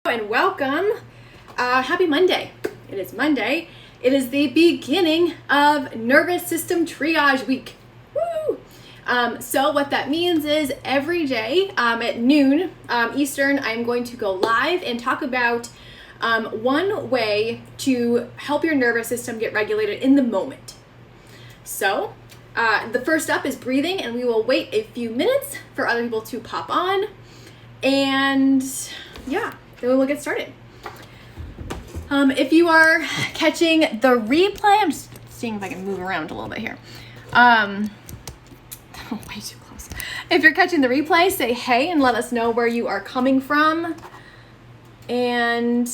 And welcome. Happy Monday. It is Monday. It is the beginning of nervous system triage week. Woo! So what that means is every day at noon Eastern, I'm going to go live and talk about one way to help your nervous system get regulated in the moment. So the first up is breathing, and we will wait a few minutes for other people to pop on. And yeah, then we will get started. If you are catching the replay, I'm just seeing if I can move around a little bit here. Way too close. If you're catching the replay, say hey and let us know where you are coming from. And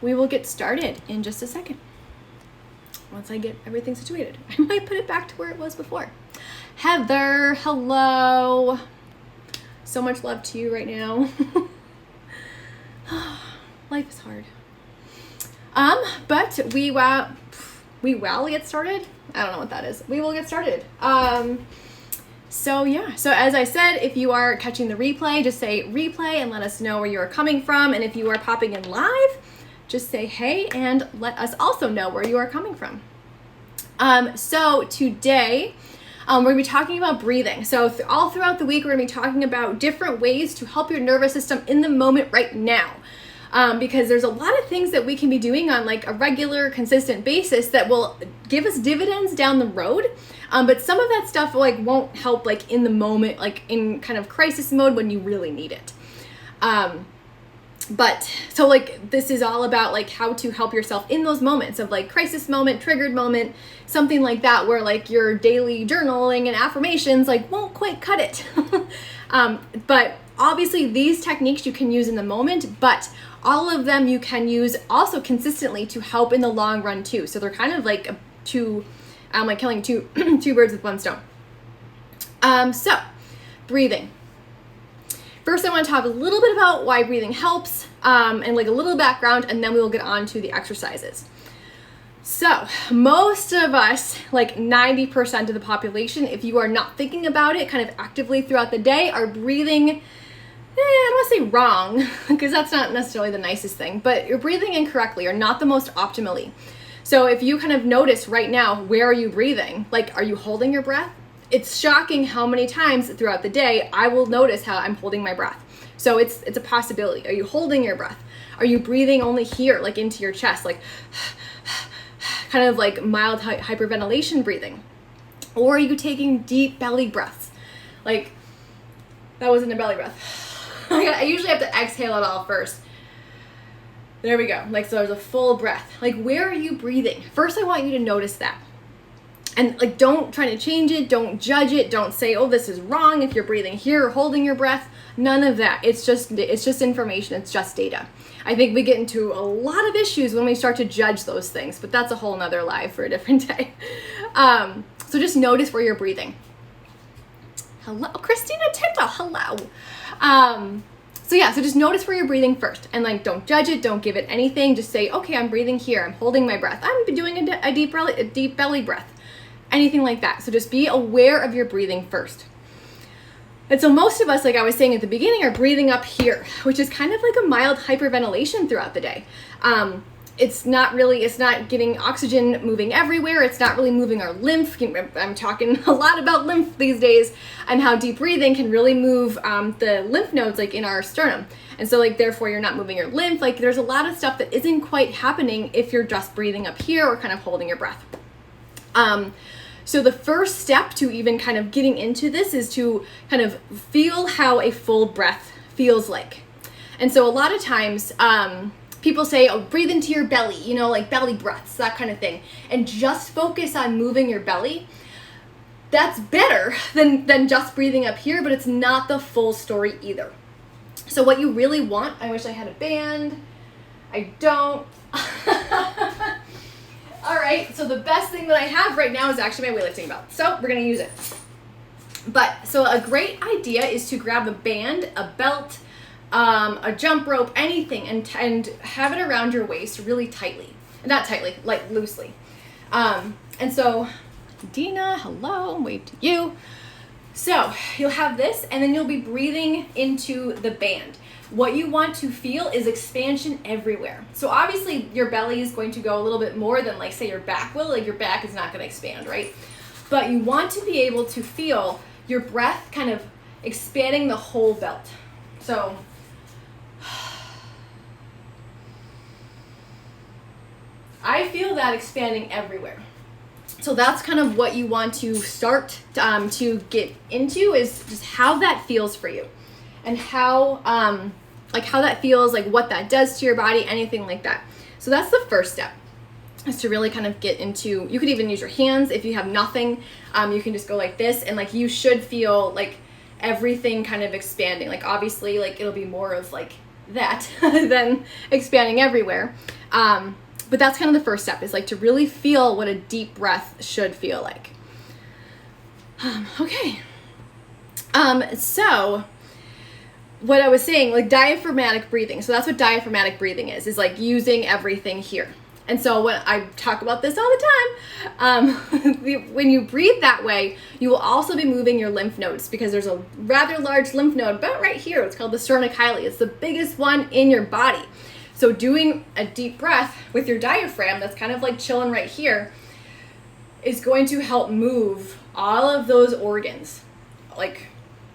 we will get started in just a second. Once I get everything situated. I might put it back to where it was before. Heather, hello. So much love to you right now. Life is hard. But we will get started. I don't know what that is. We will get started. So yeah, so as I said, if you are catching the replay, just say replay and let us know where you are coming from. And if you are popping in live, just say hey and let us also know where you are coming from. So today, we're going to be talking about breathing. So all throughout the week, we're going to be talking about different ways to help your nervous system in the moment right now. Because there's a lot of things that we can be doing on like a regular, consistent basis that will give us dividends down the road. But some of that stuff like won't help like in the moment, like in kind of crisis mode when you really need it. But so like this is all about like how to help yourself in those moments of like crisis moment, triggered moment, something like that, where like your daily journaling and affirmations like won't quite cut it. But obviously these techniques you can use in the moment, but all of them you can use also consistently to help in the long run too. So they're kind of like like killing two birds with one stone. So breathing. First, I want to talk a little bit about why breathing helps, and like a little background, and then we will get on to the exercises. So most of us, like 90% of the population, if you are not thinking about it kind of actively throughout the day, are breathing, I don't want to say wrong, because that's not necessarily the nicest thing, but you're breathing incorrectly or not the most optimally. So if you kind of notice right now, where are you breathing? Like, are you holding your breath? It's shocking how many times throughout the day I will notice how I'm holding my breath. So it's a possibility. Are you holding your breath? Are you breathing only here, like into your chest, like kind of like mild hyperventilation breathing? Or are you taking deep belly breaths? Like, that wasn't a belly breath. I usually have to exhale it all first. There we go. Like, so there's a full breath. Like, where are you breathing? First, I want you to notice that. And like, don't try to change it. Don't judge it. Don't say, oh, this is wrong if you're breathing here or holding your breath. None of that. It's just information. It's just data. I think we get into a lot of issues when we start to judge those things, but that's a whole nother live for a different day. So just notice where you're breathing. Hello, Christina Tinto. Hello. So yeah, so just notice where you're breathing first, and like, don't judge it. Don't give it anything. Just say, okay, I'm breathing here. I'm holding my breath. I'm doing a deep belly breath. Anything like that. So just be aware of your breathing first. And so most of us, like I was saying at the beginning, are breathing up here, which is kind of like a mild hyperventilation throughout the day. It's not getting oxygen moving everywhere. It's not really moving our lymph. I'm talking a lot about lymph these days and how deep breathing can really move the lymph nodes like in our sternum. And so like, therefore you're not moving your lymph. Like, there's a lot of stuff that isn't quite happening if you're just breathing up here or kind of holding your breath. So the first step to even kind of getting into this is to kind of feel how a full breath feels like. And so a lot of times, people say, oh, breathe into your belly, you know, like belly breaths, that kind of thing. And just focus on moving your belly. That's better than just breathing up here, but it's not the full story either. So what you really want, I wish I had a band. I don't. All right, so the best thing that I have right now is actually my weightlifting belt. So we're gonna use it. But, so a great idea is to grab a band, a belt, a jump rope, anything, and have it around your waist really tightly. Not tightly, like loosely. And so, Dina, hello, wave to you. So you'll have this, and then you'll be breathing into the band. what you want to feel is expansion everywhere. So obviously your belly is going to go a little bit more than, like, say, your back will. Like, your back is not going to expand, right? But you want to be able to feel your breath kind of expanding the whole belt. So I feel that expanding everywhere. So that's kind of what you want to start to get into, is just how that feels for you, and how that feels, like what that does to your body, anything like that. So that's the first step, is to really kind of get into, you could even use your hands if you have nothing. You can just go like this, and like you should feel like everything kind of expanding. Like obviously, like it'll be more of like that than expanding everywhere. But that's kind of the first step, is like to really feel what a deep breath should feel like. Okay. So what I was saying, like diaphragmatic breathing. So that's what diaphragmatic breathing is like using everything here. And so when I talk about this all the time, when you breathe that way, you will also be moving your lymph nodes, because there's a rather large lymph node about right here. It's called the sternochyli. It's the biggest one in your body. So doing a deep breath with your diaphragm, that's kind of like chilling right here, is going to help move all of those organs like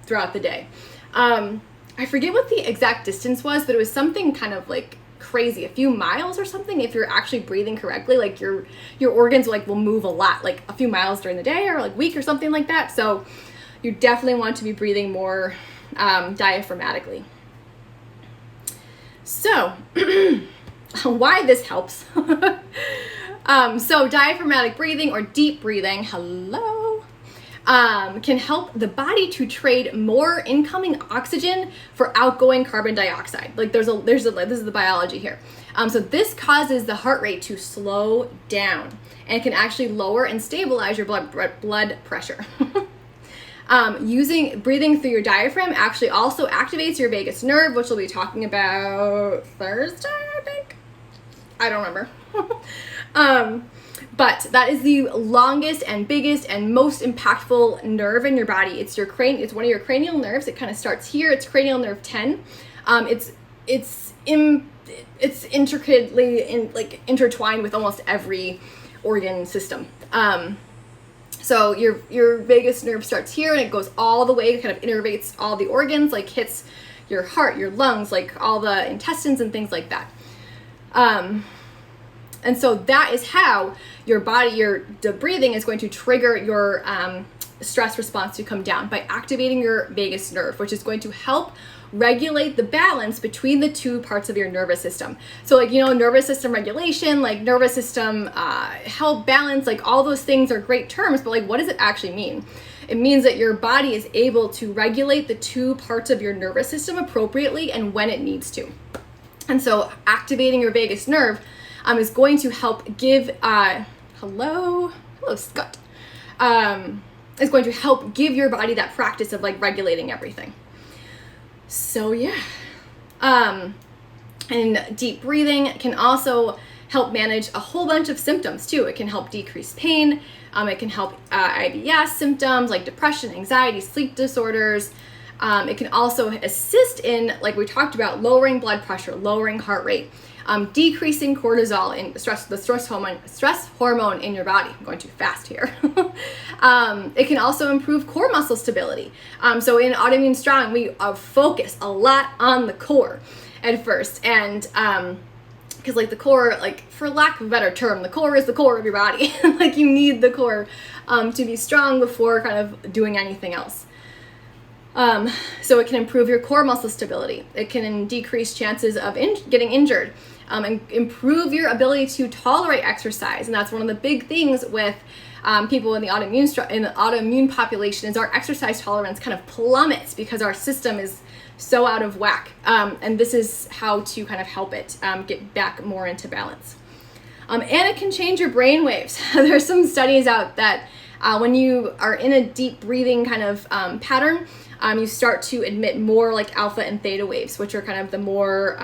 throughout the day. I forget what the exact distance was, but it was something kind of like crazy, a few miles or something. If you're actually breathing correctly, like your organs like will move a lot, like a few miles during the day or like week or something like that. So you definitely want to be breathing more diaphragmatically. So why this helps. So diaphragmatic breathing, or deep breathing, can help the body to trade more incoming oxygen for outgoing carbon dioxide. Like this is the biology here. So this causes the heart rate to slow down, and can actually lower and stabilize your blood pressure. Breathing through your diaphragm actually also activates your vagus nerve, which we'll be talking about Thursday, I think. I don't remember. But that is the longest and biggest and most impactful nerve in your body. It's one of your cranial nerves. It kind of starts here. It's cranial nerve 10. It's intricately intertwined with almost every organ system. So your vagus nerve starts here, and it goes all the way, kind of innervates all the organs, like hits your heart, your lungs, like all the intestines and things like that. And so that is how your body, the breathing is going to trigger your stress response to come down, by activating your vagus nerve, which is going to help regulate the balance between the two parts of your nervous system. So like, nervous system regulation, like nervous system help balance, like all those things are great terms, but like what does it actually mean? It means that your body is able to regulate the two parts of your nervous system appropriately and when it needs to. And so activating your vagus nerve is going to help give, hello Scott, is going to help give your body that practice of like regulating everything. So yeah, and deep breathing can also help manage a whole bunch of symptoms too. It can help decrease pain. It can help IBS symptoms like depression, anxiety, sleep disorders. It can also assist in, like we talked about, lowering blood pressure, lowering heart rate, decreasing cortisol, in the stress hormone in your body. I'm going too fast here. It can also improve core muscle stability. So in Autoimmune Strong, we focus a lot on the core at first, and because like the core, like for lack of a better term, the core is the core of your body. Like you need the core to be strong before kind of doing anything else. So it can improve your core muscle stability. It can decrease chances of getting injured, and improve your ability to tolerate exercise. And that's one of the big things with people in the autoimmune population, is our exercise tolerance kind of plummets because our system is so out of whack. And this is how to kind of help it get back more into balance. And it can change your brain waves. There's some studies out that when you are in a deep breathing kind of pattern, you start to emit more like alpha and theta waves, which are kind of the more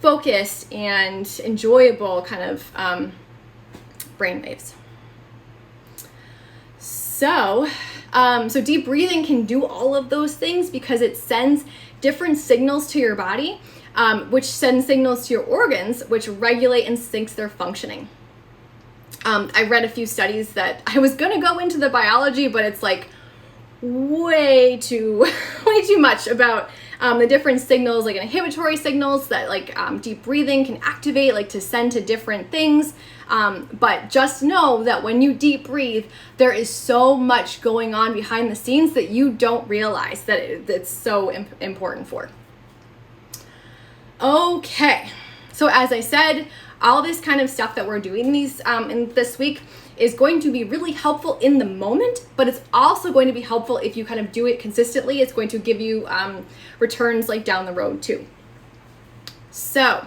focused and enjoyable kind of brain waves. So deep breathing can do all of those things because it sends different signals to your body, which send signals to your organs, which regulate and syncs their functioning. I read a few studies that I was going to go into the biology, but it's like way too much about the different signals, like inhibitory signals that like deep breathing can activate, like to send to different things. But just know that when you deep breathe, there is so much going on behind the scenes that you don't realize that it's so important for. Okay, so as I said, all this kind of stuff that we're doing in this week is going to be really helpful in the moment, but it's also going to be helpful if you kind of do it consistently. It's going to give you returns like down the road too. So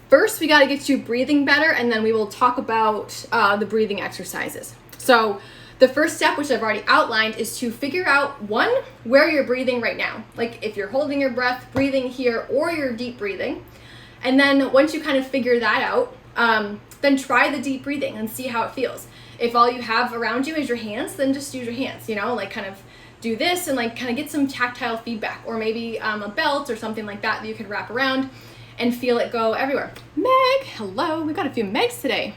first we got to get you breathing better, and then we will talk about the breathing exercises. So the first step, which I've already outlined, is to figure out, one, where you're breathing right now. Like if you're holding your breath, breathing here, or you're deep breathing. And then once you kind of figure that out, then try the deep breathing and see how it feels. If all you have around you is your hands, then just use your hands, like kind of do this and like kind of get some tactile feedback, or maybe a belt or something like that you could wrap around and feel it go everywhere. Meg, hello, we've got a few Megs today.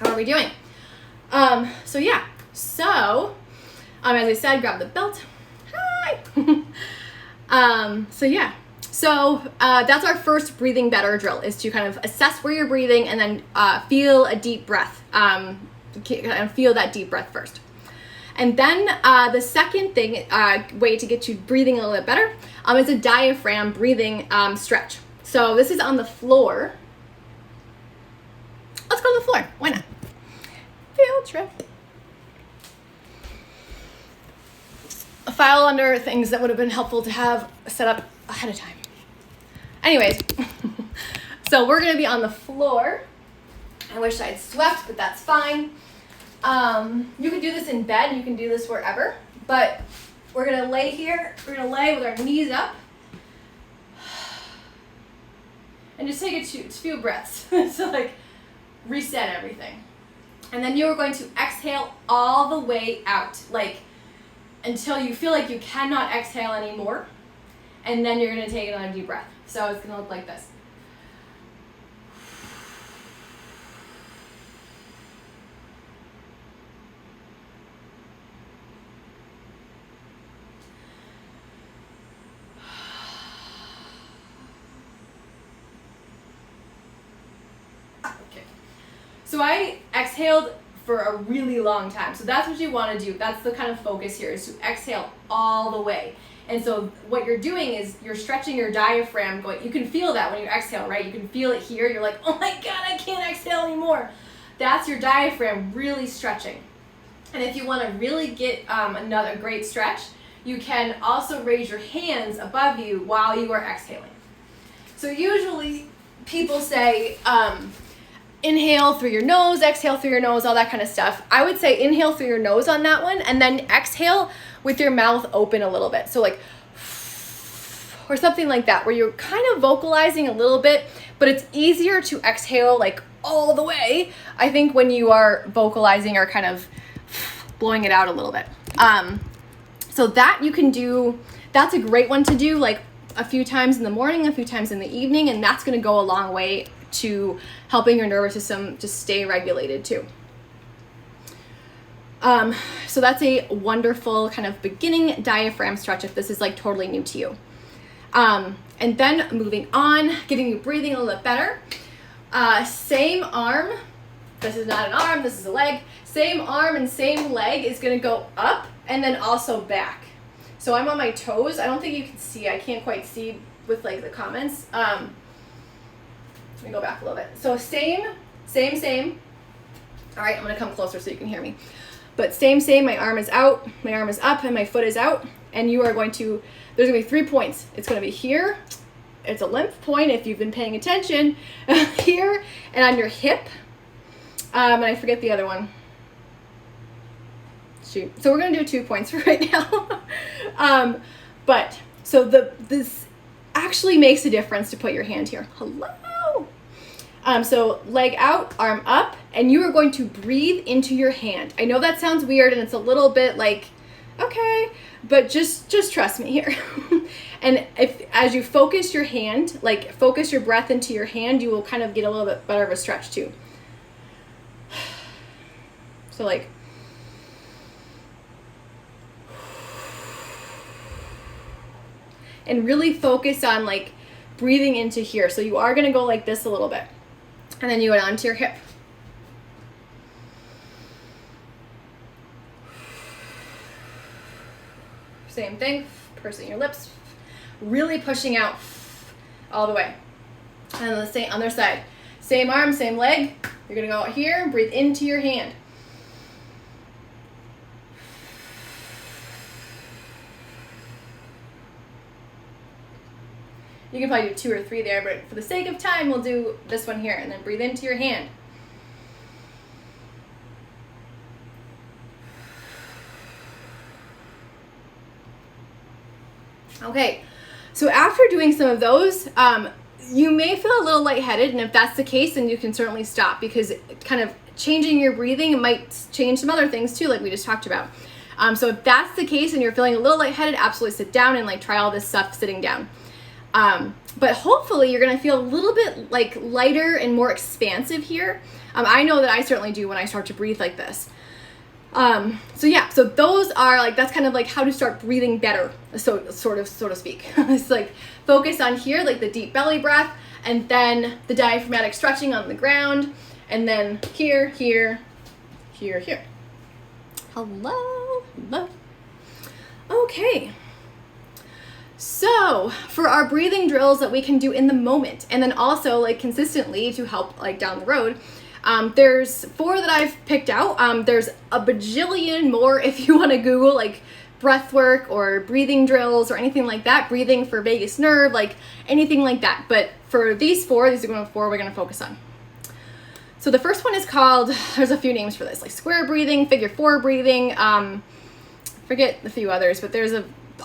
How are we doing? So as I said, grab the belt. Hi. So that's our first breathing better drill, is to kind of assess where you're breathing and then feel a deep breath. Feel that deep breath first. And then the second way to get you breathing a little bit better is a diaphragm breathing stretch. So this is on the floor. Let's go to the floor. Why not? Field trip. A file under things that would have been helpful to have set up ahead of time. Anyways, so we're going to be on the floor. I wish I'd swept, but that's fine. You can do this in bed. You can do this wherever. But we're going to lay here. We're going to lay with our knees up. And just take a few breaths to like reset everything. And then you're going to exhale all the way out, like until you feel like you cannot exhale anymore. And then you're going to take another deep breath. So it's going to look like this. Okay. So I exhaled for a really long time. So that's what you want to do. That's the kind of focus here, is to exhale all the way. And so what you're doing is you're stretching your diaphragm going. You can feel that when you exhale, right? You can feel it here. You're like, oh my God, I can't exhale anymore. That's your diaphragm really stretching. And if you want to really get another great stretch, you can also raise your hands above you while you are exhaling. So usually people say, inhale through your nose, exhale through your nose, all that kind of stuff. I would say inhale through your nose on that one, and then exhale with your mouth open a little bit. So like, or something like that, where you're kind of vocalizing a little bit, but it's easier to exhale like all the way, I think, when you are vocalizing or kind of blowing it out a little bit. So that you can do, that's a great one to do like a few times in the morning, a few times in the evening, and that's going to go a long way to helping your nervous system just stay regulated too. So that's a wonderful kind of beginning diaphragm stretch if this is like totally new to you. And then moving on, getting you breathing a little bit better. Same arm, this is not an arm, this is a leg. Same arm and same leg is going to go up and then also back. So I'm on my toes. I don't think you can see, I can't quite see with like the comments. Let me go back a little bit. So same. All right, I'm going to come closer so you can hear me. But same, my arm is out, my arm is up, and my foot is out. And you are going to, there's going to be 3 points. It's going to be here. It's a lymph point if you've been paying attention. Here, and on your hip. And I forget the other one. Shoot. So we're going to do 2 points for right now. So this actually makes a difference to put your hand here. Hello. So leg out, arm up, and you are going to breathe into your hand. I know that sounds weird and it's a little bit like, okay, but just trust me here. And if, as you focus your hand, like focus your breath into your hand, you will kind of get a little bit better of a stretch too. So like, and really focus on like breathing into here. So you are going to go like this a little bit, and then you go down to your hip. Same thing, pursing your lips, really pushing out all the way. And the same other side, same arm, same leg. You're gonna go out here, breathe into your hand. You can probably do 2 or 3 there, but for the sake of time, we'll do this one here, and then breathe into your hand. Okay, so after doing some of those, you may feel a little lightheaded, and if that's the case, then you can certainly stop, because kind of changing your breathing might change some other things too, like we just talked about. So if that's the case and you're feeling a little lightheaded, absolutely sit down and like try all this stuff sitting down. But hopefully you're gonna feel a little bit like lighter and more expansive here. I know that I certainly do when I start to breathe like this. So yeah, so those are like, that's kind of like how to start breathing better, so to speak. It's like focus on here, like the deep belly breath, and then the diaphragmatic stretching on the ground, and then here, here, here, here. Hello, hello. Okay. So for our breathing drills that we can do in the moment, and then also like consistently to help like down the road, there's 4 that I've picked out. There's a bajillion more if you want to Google like breath work or breathing drills or anything like that, breathing for vagus nerve, like anything like that. But for these 4, these are going to 4 we're going to focus on. So the first one is called, there's a few names for this, like square breathing, figure 4 breathing, forget a few others, but there's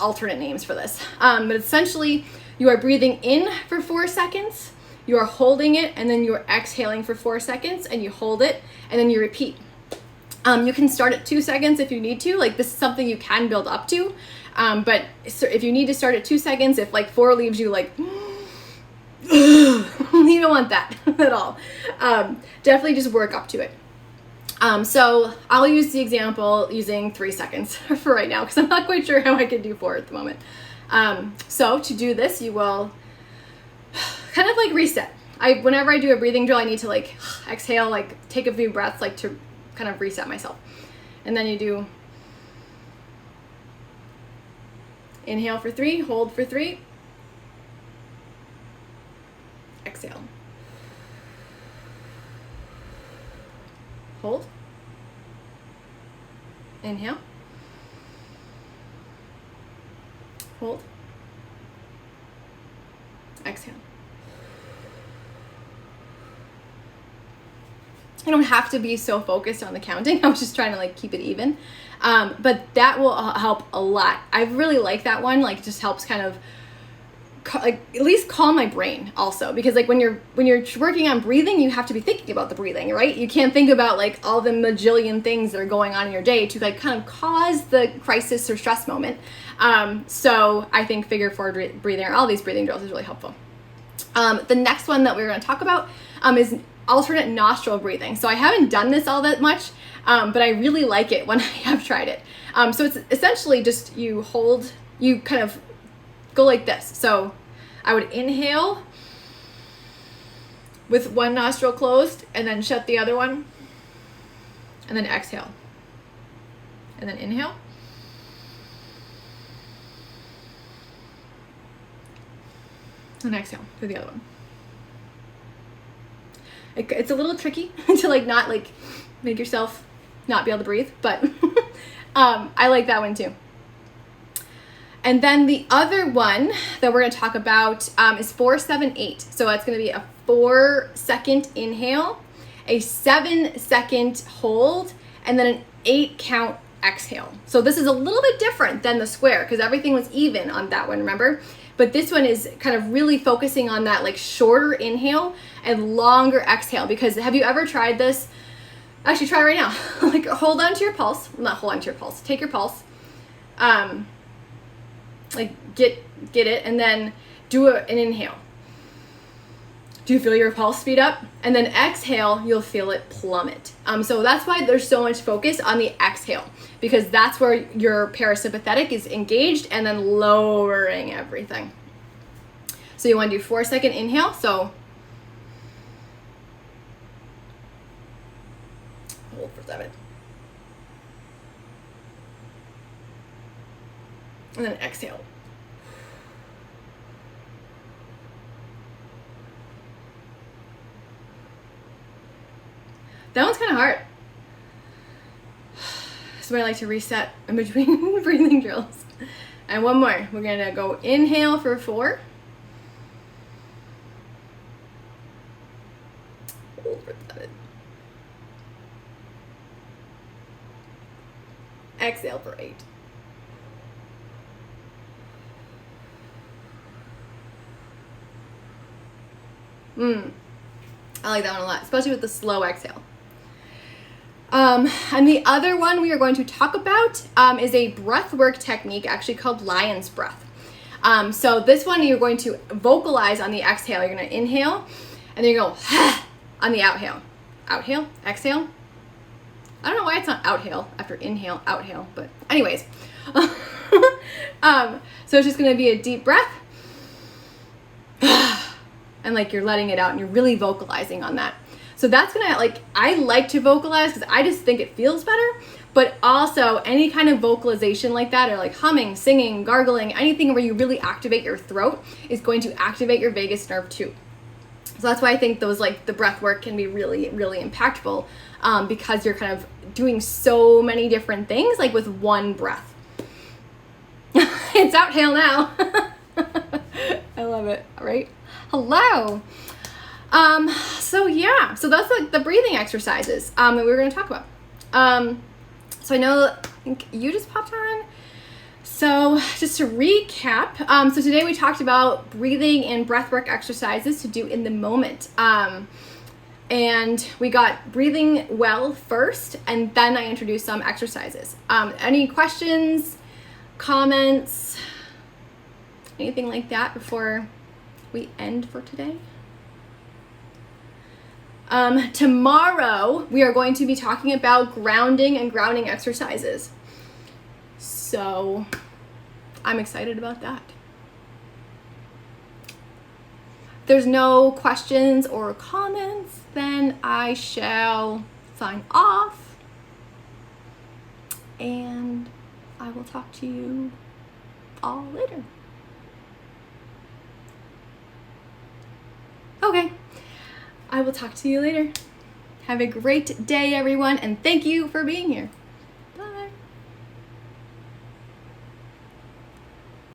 alternate names for this. But essentially you are breathing in for 4 seconds, you are holding it, and then you're exhaling for 4 seconds, and you hold it, and then you repeat. You can start at 2 seconds if you need to, like this is something you can build up to, but if you need to start at 2 seconds, if like 4 leaves you like, you don't want that at all. Definitely just work up to it. So I'll use the example using 3 seconds for right now, because I'm not quite sure how I can do 4 at the moment. So to do this, you will kind of like reset. Whenever I do a breathing drill, I need to like exhale, like take a few breaths, like to kind of reset myself. And then you do inhale for 3, hold for 3, exhale. Hold. Inhale. Hold. Exhale. You don't have to be so focused on the counting. I was just trying to like keep it even. But that will help a lot. I really like that one. Like, just helps kind of like at least calm my brain also, because like when you're working on breathing, you have to be thinking about the breathing, right? You can't think about like all the majillion things that are going on in your day to like kind of cause the crisis or stress moment. So I think figure 4 breathing, or all these breathing drills, is really helpful. The next one that we're going to talk about is alternate nostril breathing. So I haven't done this all that much, but I really like it when I have tried it. So it's essentially just you kind of go like this. So I would inhale with one nostril closed, and then shut the other one, and then exhale, and then inhale, and exhale through the other one. It's a little tricky to like not like make yourself not be able to breathe, but I like that one too. And then the other one that we're going to talk about is 4, 7, 8. So it's going to be a 4-second inhale, a 7-second hold, and then an 8-count exhale. So this is a little bit different than the square, because everything was even on that one, remember? But this one is kind of really focusing on that like shorter inhale and longer exhale. Because have you ever tried this? Actually, try it right now. Like, hold on to your pulse. Not hold on to your pulse. Take your pulse. like get it, and then do an inhale. Do you feel your pulse speed up? And then exhale, you'll feel it plummet. So that's why there's so much focus on the exhale, because that's where your parasympathetic is engaged, and then lowering everything. So you want to do 4-second inhale. So hold for 7. And then exhale. That one's kind of hard. So I like to reset in between breathing drills. And one more. We're going to go inhale for 4. Hold for 7. Exhale for 8. I like that one a lot, especially with the slow exhale. And the other one we are going to talk about is a breath work technique actually called lion's breath. So this one you're going to vocalize on the exhale. You're going to inhale, and then you go on the outhale. Outhale, exhale. I don't know why it's not outhale after inhale, outhale, but anyways. So it's just going to be a deep breath. And like you're letting it out and you're really vocalizing on that. So that's gonna, like, I like to vocalize because I just think it feels better, but also any kind of vocalization like that, or like humming, singing, gargling, anything where you really activate your throat is going to activate your vagus nerve too. So that's why I think those, like the breath work can be really, really impactful, because you're kind of doing so many different things like with one breath. It's outhale now. I love it, right? Hello. So yeah, so that's like the breathing exercises that we were going to talk about. So I think you just popped on. So just to recap, so today we talked about breathing and breathwork exercises to do in the moment. And we got breathing well first, and then I introduced some exercises. Any questions, comments, anything like that before we end for today? Tomorrow we are going to be talking about grounding and grounding exercises. So I'm excited about that. If there's no questions or comments, then I shall sign off, and I will talk to you all later. Okay, I will talk to you later. Have a great day, everyone, and thank you for being here.